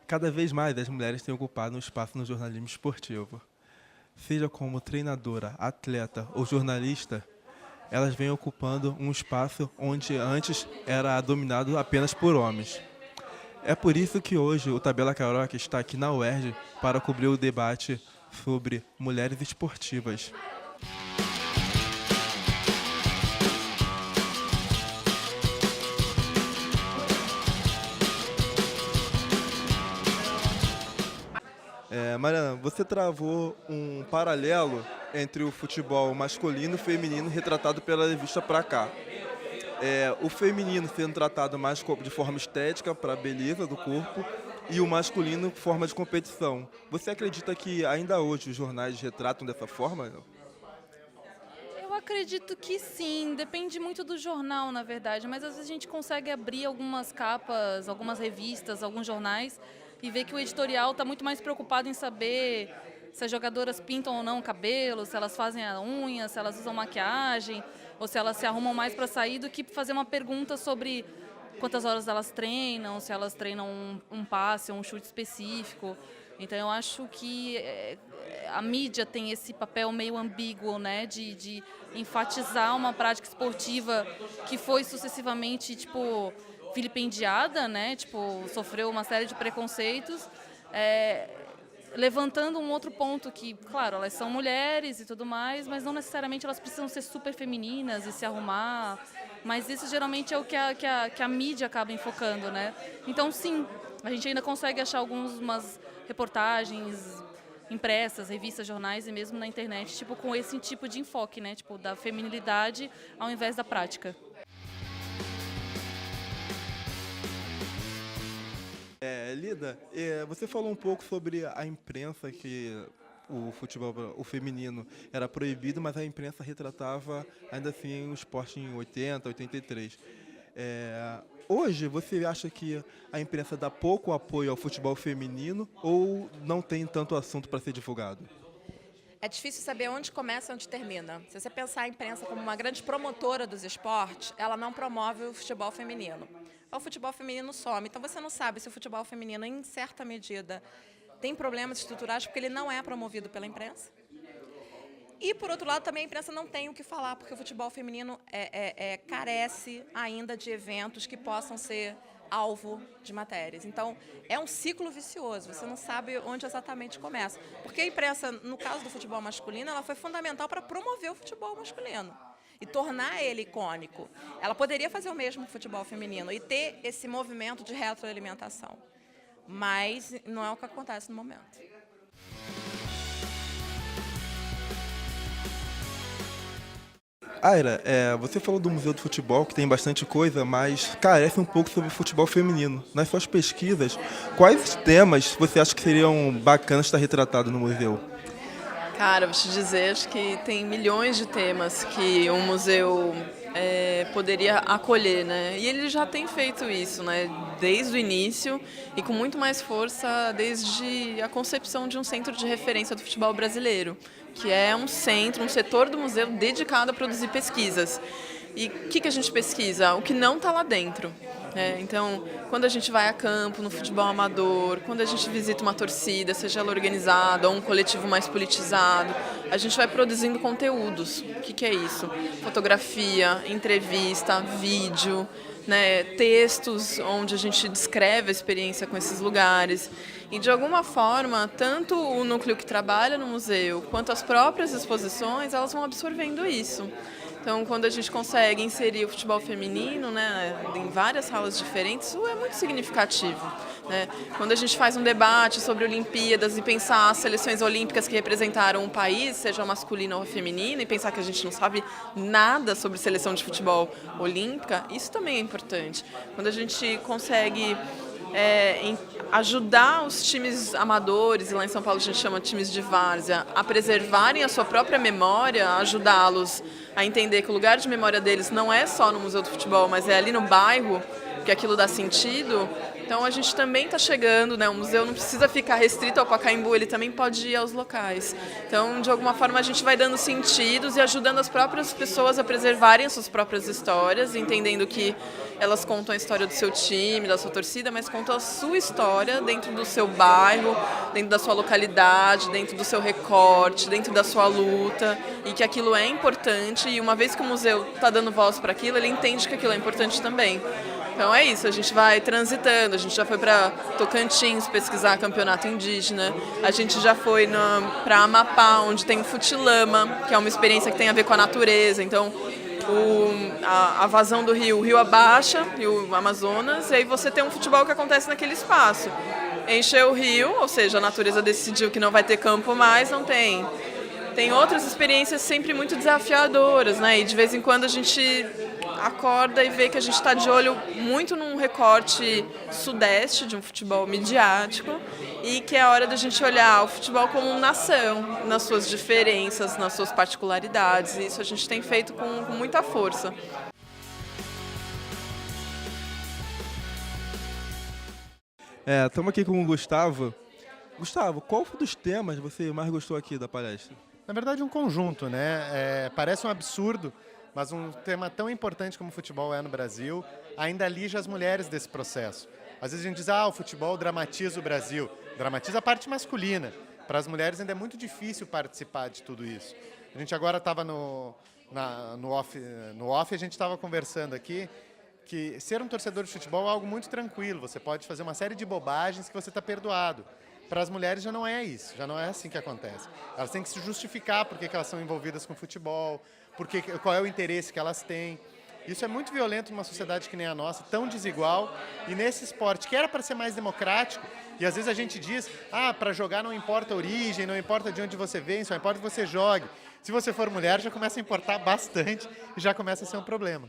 Cada vez mais as mulheres têm ocupado um espaço no jornalismo esportivo. Seja como treinadora, atleta ou jornalista, elas vêm ocupando um espaço onde antes era dominado apenas por homens. É por isso que hoje o Tabela Carioca está aqui na UERJ para cobrir o debate sobre mulheres esportivas. Mariana, você travou um paralelo entre o futebol masculino e feminino retratado pela revista Pra Cá. O feminino sendo tratado mais de forma estética, para a beleza do corpo, e o masculino forma de competição. Você acredita que ainda hoje os jornais retratam dessa forma? Eu acredito que sim, depende muito do jornal, na verdade, mas às vezes a gente consegue abrir algumas capas, algumas revistas, alguns jornais e ver que o editorial está muito mais preocupado em saber se as jogadoras pintam ou não o cabelo, se elas fazem a unha, se elas usam maquiagem, ou se elas se arrumam mais para sair, do que fazer uma pergunta sobre quantas horas elas treinam, se elas treinam um passe ou um chute específico. Então eu acho que a mídia tem esse papel meio ambíguo, né, de enfatizar uma prática esportiva que foi sucessivamente, tipo, vilipendiada, né, tipo, sofreu uma série de preconceitos, levantando um outro ponto que, claro, elas são mulheres e tudo mais, mas não necessariamente elas precisam ser super femininas e se arrumar, mas isso geralmente é o que a mídia acaba enfocando, né? Então, sim, a gente ainda consegue achar algumas reportagens impressas, revistas, jornais e mesmo na internet, tipo, com esse tipo de enfoque, né? Tipo, da feminilidade ao invés da prática. Lida, você falou um pouco sobre a imprensa que o futebol, o feminino era proibido, mas a imprensa retratava ainda assim o esporte em 80, 83. Hoje, você acha que a imprensa dá pouco apoio ao futebol feminino ou não tem tanto assunto para ser divulgado? É difícil saber onde começa e onde termina. Se você pensar a imprensa como uma grande promotora dos esportes, ela não promove o futebol feminino. O futebol feminino some. Então você não sabe se o futebol feminino, em certa medida, tem problemas estruturais porque ele não é promovido pela imprensa. E, por outro lado, também a imprensa não tem o que falar, porque o futebol feminino carece ainda de eventos que possam ser alvo de matérias. Então, é um ciclo vicioso, você não sabe onde exatamente começa. Porque a imprensa, no caso do futebol masculino, ela foi fundamental para promover o futebol masculino e tornar ele icônico. Ela poderia fazer o mesmo com o futebol feminino e ter esse movimento de retroalimentação. Mas não é o que acontece no momento. Aira, você falou do Museu do Futebol, que tem bastante coisa, mas carece um pouco sobre o futebol feminino. Nas suas pesquisas, quais temas você acha que seriam bacanas estar retratado no museu? Cara, vou te dizer, acho que tem milhões de temas que um museu poderia acolher, né? E ele já tem feito isso, né? Desde o início e com muito mais força desde a concepção de um centro de referência do futebol brasileiro, que é um centro, um setor do museu dedicado a produzir pesquisas. E o que a gente pesquisa? O que não está lá dentro. Então, quando a gente vai a campo, no futebol amador, quando a gente visita uma torcida, seja ela organizada ou um coletivo mais politizado, a gente vai produzindo conteúdos. O que é isso? Fotografia, entrevista, vídeo, né, textos onde a gente descreve a experiência com esses lugares. E, de alguma forma, tanto o núcleo que trabalha no museu quanto as próprias exposições, elas vão absorvendo isso. Então, quando a gente consegue inserir o futebol feminino, né, em várias salas diferentes, isso é muito significativo, né? Quando a gente faz um debate sobre Olimpíadas e pensar as seleções olímpicas que representaram um país, seja masculina ou feminina, e pensar que a gente não sabe nada sobre seleção de futebol olímpica, isso também é importante. Quando a gente consegue ajudar os times amadores, e lá em São Paulo a gente chama de times de várzea, a preservarem a sua própria memória, ajudá-los a entender que o lugar de memória deles não é só no Museu do Futebol, mas é ali no bairro, que aquilo dá sentido, Então a gente também está chegando, né? O museu não precisa ficar restrito ao Pacaembu, ele também pode ir aos locais. Então, de alguma forma, a gente vai dando sentidos e ajudando as próprias pessoas a preservarem as suas próprias histórias, entendendo que elas contam a história do seu time, da sua torcida, mas contam a sua história dentro do seu bairro, dentro da sua localidade, dentro do seu recorte, dentro da sua luta, e que aquilo é importante, e uma vez que o museu está dando voz para aquilo, ele entende que aquilo é importante também. Então é isso, a gente vai transitando, a gente já foi para Tocantins pesquisar campeonato indígena, a gente já foi para Amapá, onde tem o futilama, que é uma experiência que tem a ver com a natureza, então a vazão do rio, o rio abaixa, rio Amazonas, e aí você tem um futebol que acontece naquele espaço. Encheu o rio, ou seja, a natureza decidiu que não vai ter campo mais, não tem. Tem outras experiências sempre muito desafiadoras, né? E de vez em quando a gente acorda e vê que a gente está de olho muito num recorte sudeste de um futebol midiático e que é a hora da gente olhar o futebol como nação, nas suas diferenças, nas suas particularidades. E isso a gente tem feito com muita força. Estamos aqui com o Gustavo. Gustavo, qual dos temas você mais gostou aqui da palestra? Na verdade, um conjunto, né? Parece um absurdo, mas um tema tão importante como o futebol é no Brasil, ainda alija as mulheres desse processo. Às vezes a gente diz, o futebol dramatiza o Brasil. Dramatiza a parte masculina. Para as mulheres ainda é muito difícil participar de tudo isso. A gente agora estava no off, a gente estava conversando aqui, que ser um torcedor de futebol é algo muito tranquilo. Você pode fazer uma série de bobagens que você está perdoado. Para as mulheres já não é isso, já não é assim que acontece. Elas têm que se justificar por que elas são envolvidas com futebol, qual é o interesse que elas têm. Isso é muito violento numa sociedade que nem a nossa, tão desigual, e nesse esporte que era para ser mais democrático, e às vezes a gente diz, para jogar não importa a origem, não importa de onde você vem, só importa que você jogue. Se você for mulher, já começa a importar bastante e já começa a ser um problema.